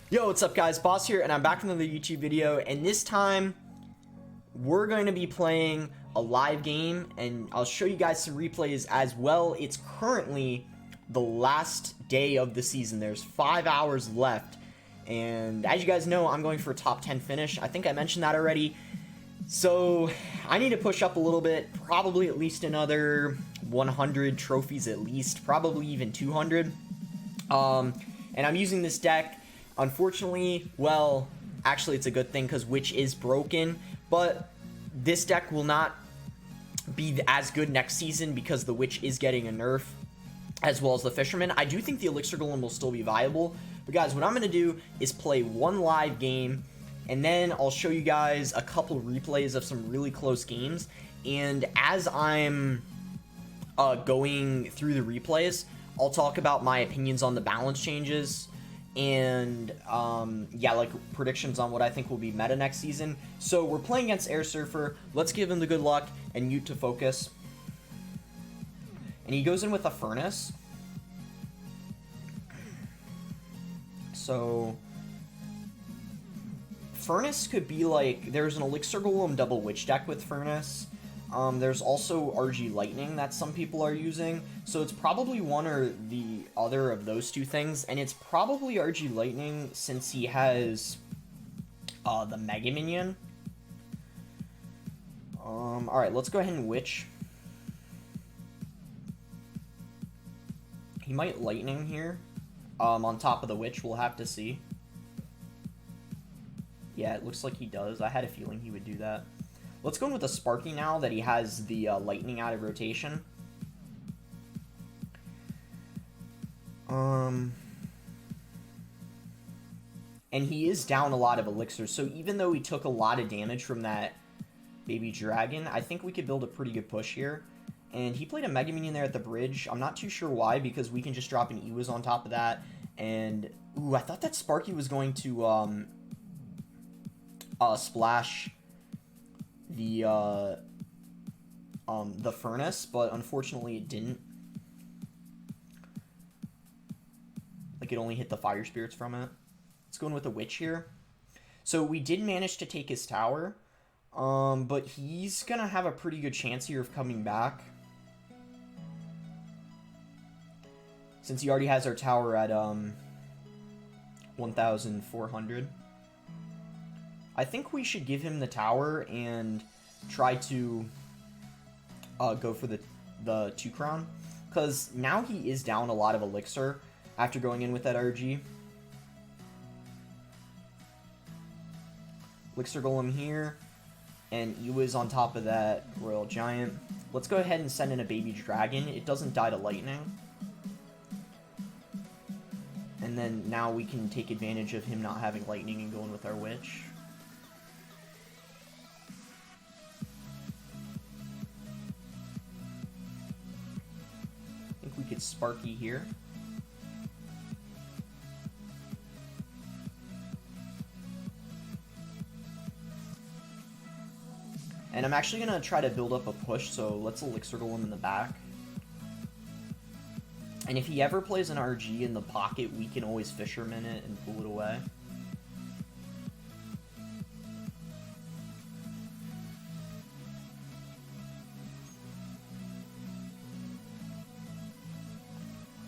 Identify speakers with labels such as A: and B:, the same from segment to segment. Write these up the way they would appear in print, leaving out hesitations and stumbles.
A: Yo, what's up guys, Boss here, and I'm back with another YouTube video, and this time, we're going to be playing a live game, and I'll show you guys some replays as well. It's currently the last day of the season. There's 5 hours left, and as you guys know, I'm going for a top 10 finish. I think I mentioned that already. So, I need to push up a little bit, probably at least another 100 trophies at least, probably even 200. And I'm using this deck. Unfortunately, well, actually it's a good thing because Witch is broken, but this deck will not be as good next season because the Witch is getting a nerf, as well as the Fisherman. I do think the Elixir Golem will still be viable, but guys, what I'm going to do is play one live game, and then I'll show you guys a couple replays of some really close games, and as I'm going through the replays, I'll talk about my opinions on the balance changes, and yeah, like predictions on what I think will be meta next season. So we're playing against Air Surfer. Let's give him the good luck and mute to focus. And he goes in with a Furnace. So Furnace could be like, there's an Elixir Golem double Witch deck with Furnace. There's also RG Lightning that some people are using, so it's probably one or the other of those two things, and it's probably RG Lightning since he has the Mega Minion. Alright, let's go ahead and Witch. He might Lightning here, on top of the Witch, we'll have to see. Yeah, it looks like he does. I had a feeling he would do that. Let's go in with a Sparky now that he has the Lightning out of rotation. And he is down a lot of elixirs, so even though he took a lot of damage from that baby dragon, I think we could build a pretty good push here. And he played a Mega Minion there at the bridge. I'm not too sure why, because we can just drop an Ewiz on top of that. And, ooh, I thought that Sparky was going to splash the Furnace, but unfortunately it didn't. Like, it only hit the Fire Spirits from it. Let's go in with a Witch here. So we did manage to take his tower, but he's gonna have a pretty good chance here of coming back, since he already has our tower at 1,400. I think we should give him the tower and try to go for the 2 crown, because now he is down a lot of elixir after going in with that RG. Elixir Golem here, and Ewiz on top of that Royal Giant. Let's go ahead and send in a baby dragon. It doesn't die to lightning. And then now we can take advantage of him not having lightning and go in with our Witch. We could Sparky here. And I'm actually going to try to build up a push, so let's Elixir Golem in the back. And if he ever plays an RG in the pocket, we can always Fisherman it and pull it away.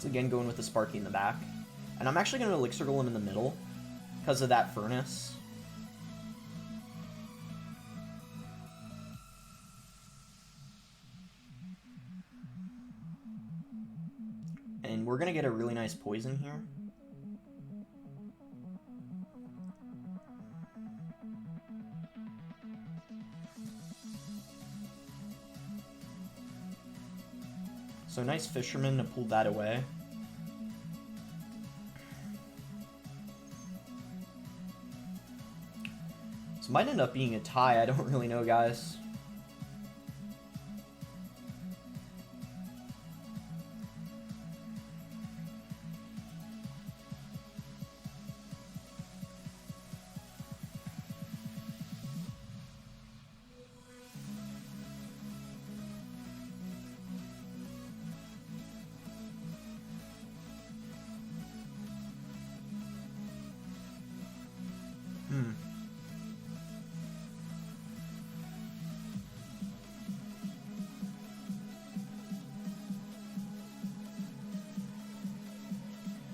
A: Again, going with the Sparky in the back. And I'm actually going to Elixir Golem in the middle because of that Furnace. And we're going to get a really nice poison here. So nice Fisherman to pull that away. So might end up being a tie, I don't really know, guys.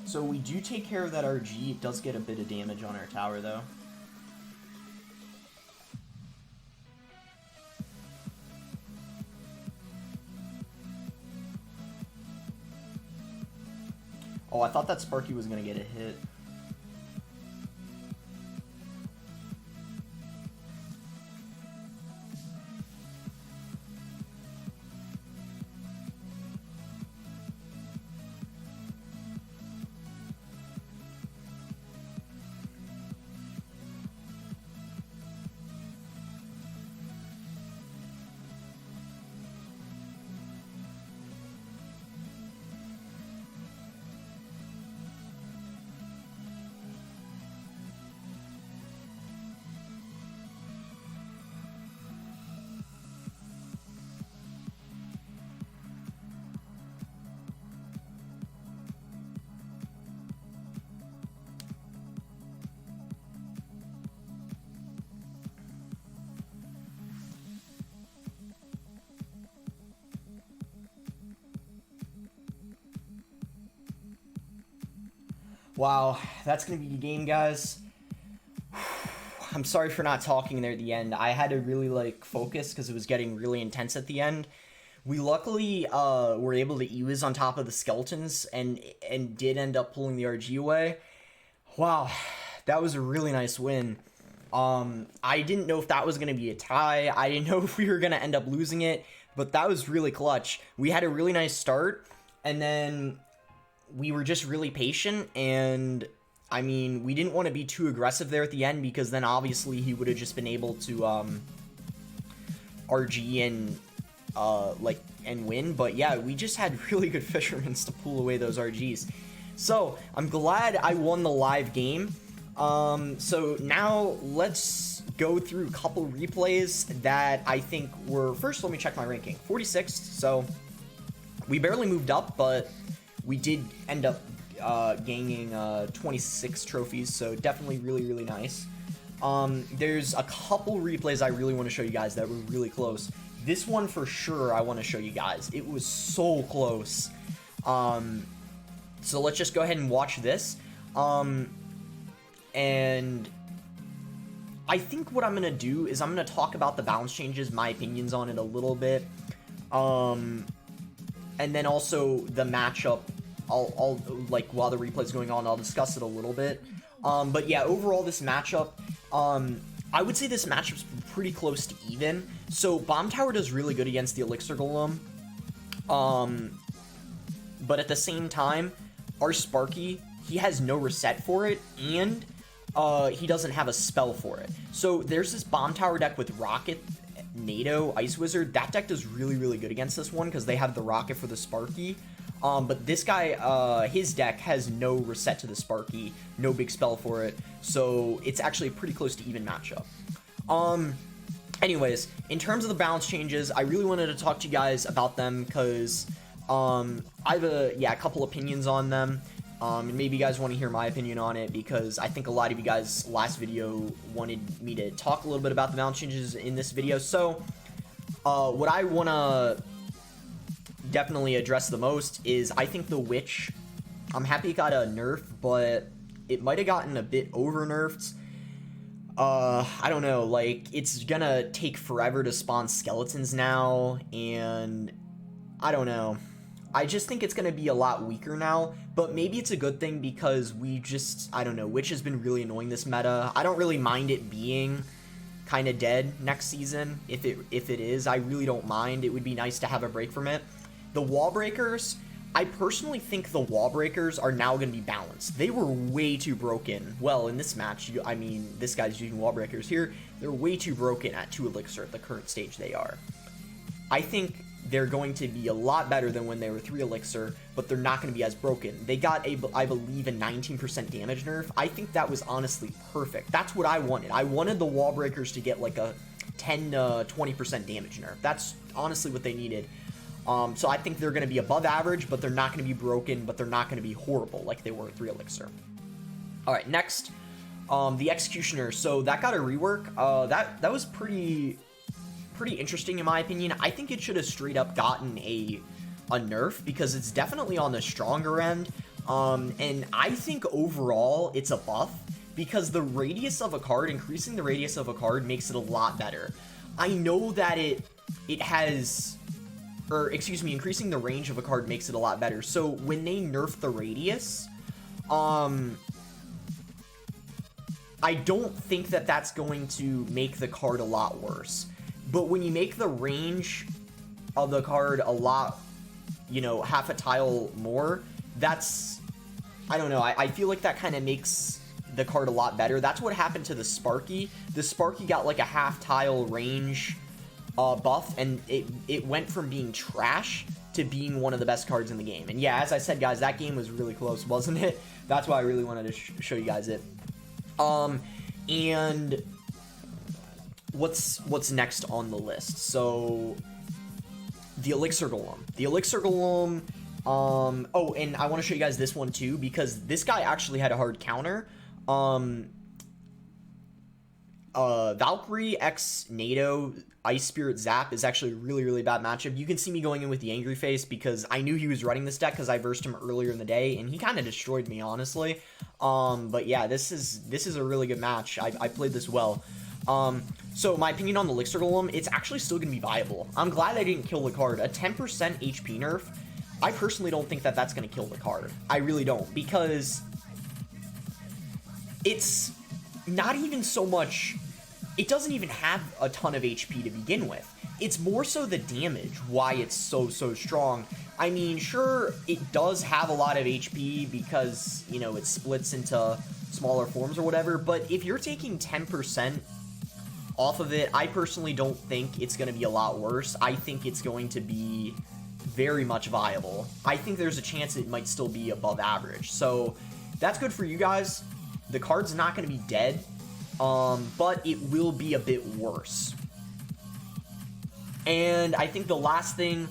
A: So we do take care of that RG. It does get a bit of damage on our tower, though. Oh, I thought that Sparky was going to get a hit. Wow, that's going to be the game, guys. I'm sorry for not talking there at the end. I had to really, like, focus because it was getting really intense at the end. We luckily were able to ease on top of the skeletons and did end up pulling the RG away. Wow, that was a really nice win. I didn't know if that was going to be a tie. I didn't know if we were going to end up losing it, but that was really clutch. We had a really nice start, and then we were just really patient, and I mean, we didn't want to be too aggressive there at the end because then obviously he would have just been able to RG and and win. But yeah, we just had really good fishermen to pull away those RGs. So I'm glad I won the live game. So now let's go through a couple replays that I think were, first let me check my ranking, 46th. So we barely moved up, but we did end up gaining 26 trophies, so definitely really nice. There's a couple replays I really want to show you guys that were really close. This one for sure I want to show you guys. It was so close. So let's just go ahead and watch this. And I think what I'm going to do is I'm going to talk about the balance changes, my opinions on it a little bit. And then also the matchup. I'll like, while the replay's going on, I'll discuss it a little bit. But yeah, overall this matchup, I would say this matchup's pretty close to even. So Bomb Tower does really good against the Elixir Golem. But at the same time, our Sparky, he has no reset for it, and he doesn't have a spell for it. So there's this Bomb Tower deck with Rocket, NATO, Ice Wizard. That deck does really good against this one because they have the Rocket for the Sparky. But this guy, his deck has no reset to the Sparky, no big spell for it, so it's actually a pretty close to even matchup. Anyways, in terms of the balance changes, I really wanted to talk to you guys about them because I have a couple opinions on them. And maybe you guys want to hear my opinion on it because I think a lot of you guys last video wanted me to talk a little bit about the balance changes in this video. So what I want to definitely address the most is I think the Witch, I'm happy it got a nerf, but it might have gotten a bit over nerfed. I don't know, like, it's gonna take forever to spawn skeletons now, and I don't know. I just think it's gonna be a lot weaker now, but maybe it's a good thing because we just, I don't know, Witch has been really annoying this meta. I don't really mind it being kind of dead next season. If it is, I really don't mind. It would be nice to have a break from it. The wall breakers, I personally think the wall breakers are now going to be balanced. They were way too broken. Well, in this match, I mean, this guy's using wall breakers here. They're way too broken at 2 Elixir at the current stage they are. I think they're going to be a lot better than when they were 3 Elixir, but they're not going to be as broken. They got, I believe, a 19% damage nerf. I think that was honestly perfect. That's what I wanted. I wanted the wall breakers to get like a 10 to 20% damage nerf. That's honestly what they needed. So I think they're going to be above average, but they're not going to be broken, but they're not going to be horrible like they were 3 Elixir. All right, next, the Executioner. So that got a rework. That was pretty interesting in my opinion. I think it should have straight up gotten a nerf because it's definitely on the stronger end. And I think overall it's a buff, because the radius of a card, increasing the radius of a card makes it a lot better. I know that it has, or excuse me, increasing the range of a card makes it a lot better. So when they nerf the radius, I don't think that that's going to make the card a lot worse. But when you make the range of the card a lot, you know, half a tile more, that's, I don't know, I feel like that kind of makes the card a lot better. That's what happened to the Sparky. The Sparky got like a half tile range buff, and it went from being trash to being one of the best cards in the game. And yeah, as I said, guys, that game was really close, wasn't it? That's why I really wanted to show you guys it. And what's next on the list? So the Elixir Golem. The Elixir Golem, oh, and I want to show you guys this one too, because this guy actually had a hard counter. Valkyrie x NATO Ice Spirit Zap is actually a really, really bad matchup. You can see me going in with the Angry Face because I knew he was running this deck because I versed him earlier in the day, and he kind of destroyed me, honestly. But yeah, this is a really good match. I played this well. So my opinion on the Elixir Golem, it's actually still going to be viable. I'm glad I didn't kill the card. A 10% HP nerf, I personally don't think that that's going to kill the card. I really don't, because it's not even so much, it doesn't even have a ton of HP to begin with. It's more so the damage, why it's so strong. I mean, sure, it does have a lot of HP because, you know, it splits into smaller forms or whatever, but if you're taking 10% off of it, I personally don't think it's going to be a lot worse. I think it's going to be very much viable. I think there's a chance it might still be above average. So that's good for you guys. The card's not going to be dead, but it will be a bit worse. And I think the last thing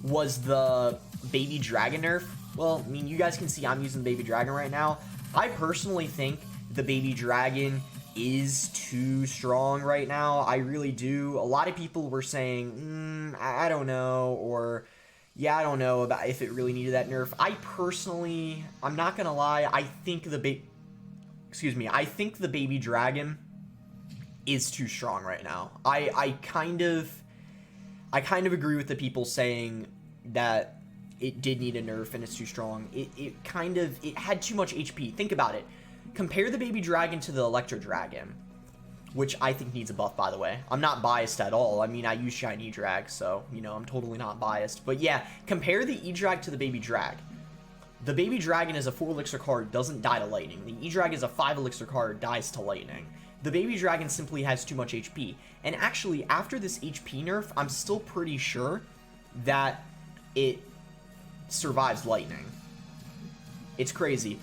A: was the Baby Dragon nerf. Well, I mean, you guys can see I'm using the Baby Dragon right now. I personally think the Baby Dragon is too strong right now. I really do. A lot of people were saying, I don't know, or yeah, I don't know about if it really needed that nerf. I personally, I'm not gonna lie, I think the Baby Dragon is too strong right now. I kind of agree with the people saying that it did need a nerf and it's too strong. It had too much HP. Think about it. Compare the Baby Dragon to the Electro Dragon, which I think needs a buff, by the way. I'm not biased at all. I mean, I use Shiny E-Drag, so, you know, I'm totally not biased. But yeah, compare the E-Drag to the Baby Drag. The Baby Dragon is a 4 elixir card, doesn't die to lightning. The E-Drag is a 5 elixir card, dies to lightning. The Baby Dragon simply has too much HP. And actually, after this HP nerf, I'm still pretty sure that it survives lightning. It's crazy.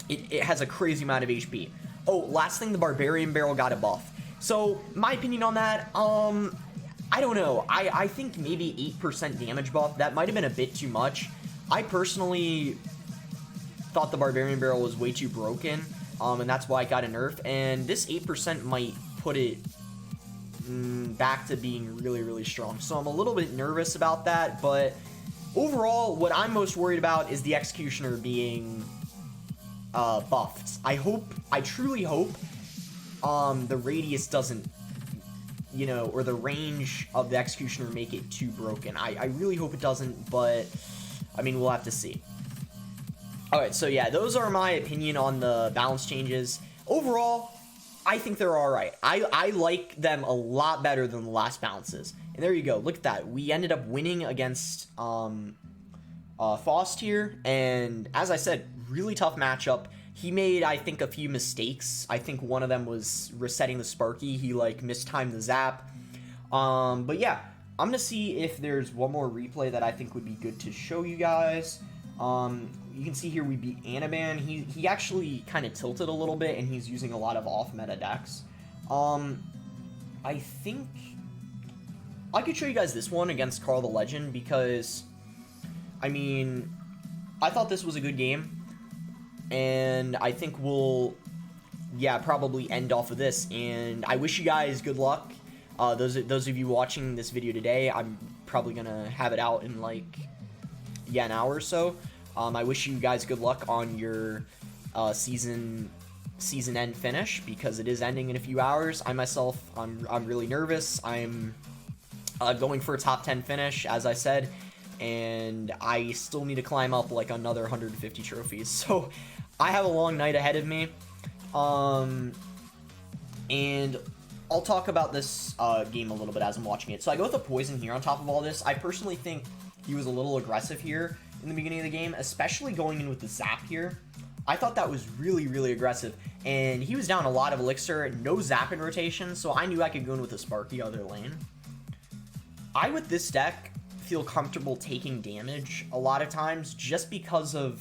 A: It has a crazy amount of HP. Oh, last thing, the Barbarian Barrel got a buff. So, my opinion on that, I don't know. I think maybe 8% damage buff. That might have been a bit too much. I personally thought the Barbarian Barrel was way too broken, and that's why it got a nerf. And this 8% might put it back to being really, really strong. So I'm a little bit nervous about that, but overall, what I'm most worried about is the Executioner being buffed. I truly hope the radius doesn't, you know, or the range of the Executioner make it too broken. I really hope it doesn't, but I mean, we'll have to see. Alright, so yeah, those are my opinion on the balance changes. Overall, I think they're alright. I like them a lot better than the last balances. And there you go, look at that. We ended up winning against Faust here, and as I said, really tough matchup. He made, I think, a few mistakes. I think one of them was resetting the Sparky. He, like, mistimed the zap. But yeah, I'm gonna see if there's one more replay that I think would be good to show you guys. You can see here we beat Anaban. He actually kind of tilted a little bit, and he's using a lot of off-meta decks. I think I could show you guys this one against Carl the Legend because, I mean, I thought this was a good game. And I think we'll, yeah, probably end off of this. And I wish you guys good luck. Those of you watching this video today, I'm probably going to have it out in, like, yeah, an hour or so. I wish you guys good luck on your season end finish, because it is ending in a few hours. I myself, I'm really nervous. I'm going for a top 10 finish, as I said, and I still need to climb up like another 150 trophies. So I have a long night ahead of me. And I'll talk about this game a little bit as I'm watching it. So I go with a poison here on top of all this. I personally think he was a little aggressive here in the beginning of the game, especially going in with the zap here. I thought that was really, really aggressive. And he was down a lot of elixir, no zap in rotation, so I knew I could go in with a Sparky other lane. I, with this deck, feel comfortable taking damage a lot of times just because of,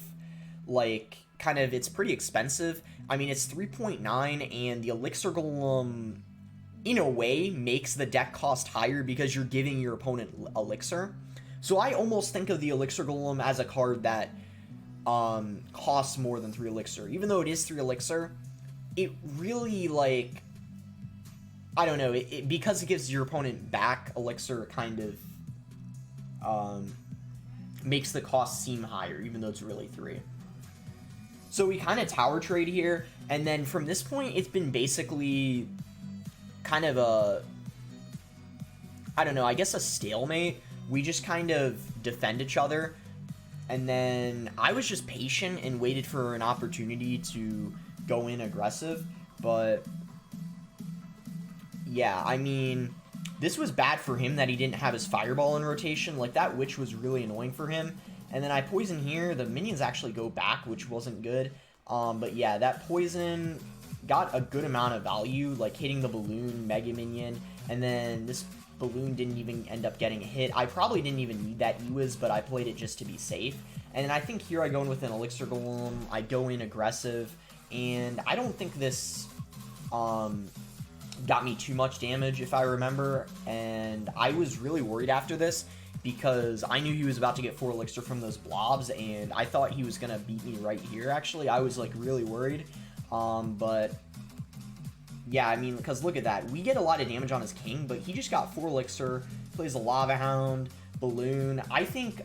A: like, kind of, it's pretty expensive. I mean, it's 3.9, and the Elixir Golem, in a way, makes the deck cost higher because you're giving your opponent Elixir. So I almost think of the Elixir Golem as a card that costs more than 3 Elixir. Even though it is 3 Elixir, it really, like, I don't know, because it gives your opponent back Elixir, kind of makes the cost seem higher, even though it's really 3. So we kind of tower trade here, and then from this point, it's been basically kind of a, I don't know, I guess a stalemate. We just kind of defend each other, and then I was just patient and waited for an opportunity to go in aggressive, but yeah, I mean, this was bad for him that he didn't have his fireball in rotation. Like, that witch was really annoying for him. And then I poison here. The minions actually go back, which wasn't good. But yeah, that poison got a good amount of value, like hitting the balloon, mega minion. And then this balloon didn't even end up getting a hit. I probably didn't even need that EWIS, but I played it just to be safe. And then I think here I go in with an Elixir Golem. I go in aggressive. And I don't think this got me too much damage, if I remember. And I was really worried after this, because I knew he was about to get 4 elixir from those blobs, and I thought he was gonna beat me right here. Actually, I was like really worried, but yeah, I mean, because look at that, we get a lot of damage on his king, but he just got 4 elixir, plays a lava hound, balloon. I think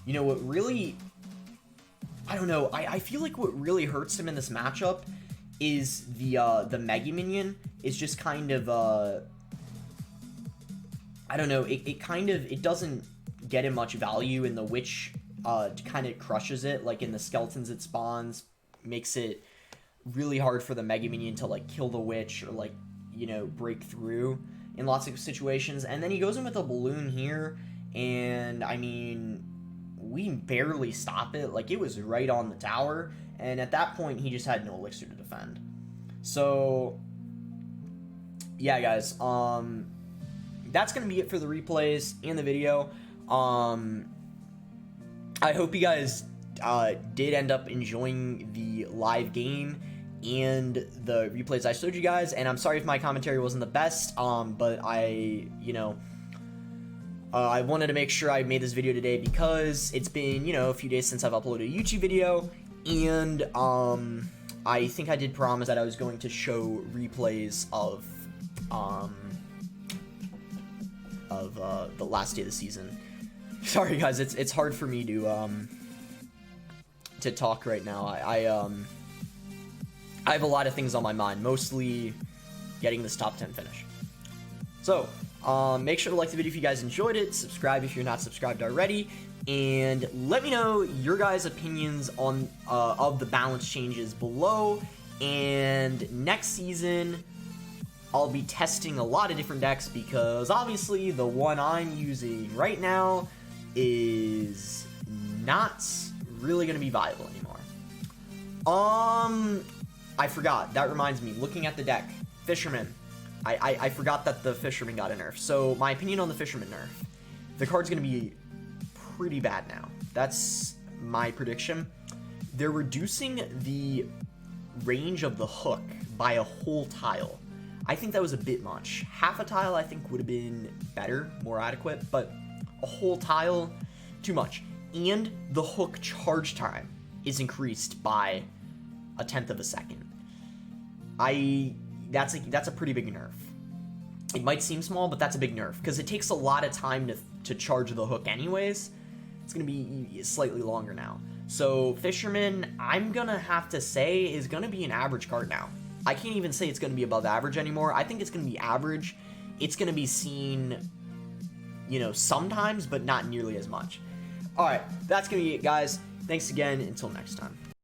A: you know what really, I don't know, I feel like what really hurts him in this matchup is the mega minion is just kind of I don't know, it doesn't get him much value, and the witch kind of crushes it, like in the skeletons it spawns, makes it really hard for the mega minion to like kill the witch or like, you know, break through in lots of situations. And then he goes in with a balloon here, and I mean, we barely stop it, like it was right on the tower, and at that point he just had no elixir to defend. So yeah, guys, that's going to be it for the replays and the video. I hope you guys did end up enjoying the live game and the replays I showed you guys, and I'm sorry if my commentary wasn't the best, but I wanted to make sure I made this video today because it's been, you know, a few days since I've uploaded a YouTube video, and I think I did promise that I was going to show replays of the last day of the season. Sorry guys, it's hard for me to talk right now. I have a lot of things on my mind, mostly getting this top 10 finish. So make sure to like the video if you guys enjoyed it, subscribe if you're not subscribed already, and let me know your guys' opinions on of the balance changes below. And next season I'll be testing a lot of different decks, because obviously the one I'm using right now is not really going to be viable anymore. I forgot. That reminds me. Looking at the deck, Fisherman. I forgot that the Fisherman got a nerf. So my opinion on the Fisherman nerf. The card's going to be pretty bad now. That's my prediction. They're reducing the range of the hook by a whole tile. I think that was a bit much. Half a tile I think would have been better, more adequate, but a whole tile, too much. And the hook charge time is increased by 1/10 of a second. That's a pretty big nerf. It might seem small, but that's a big nerf, because it takes a lot of time to charge the hook anyways. it's going to be slightly longer now. So Fisherman, I'm going to have to say, is going to be an average card now. I can't even say it's going to be above average anymore. I think it's going to be average. It's going to be seen, you know, sometimes, but not nearly as much. All right, that's going to be it, guys. Thanks again. Until next time.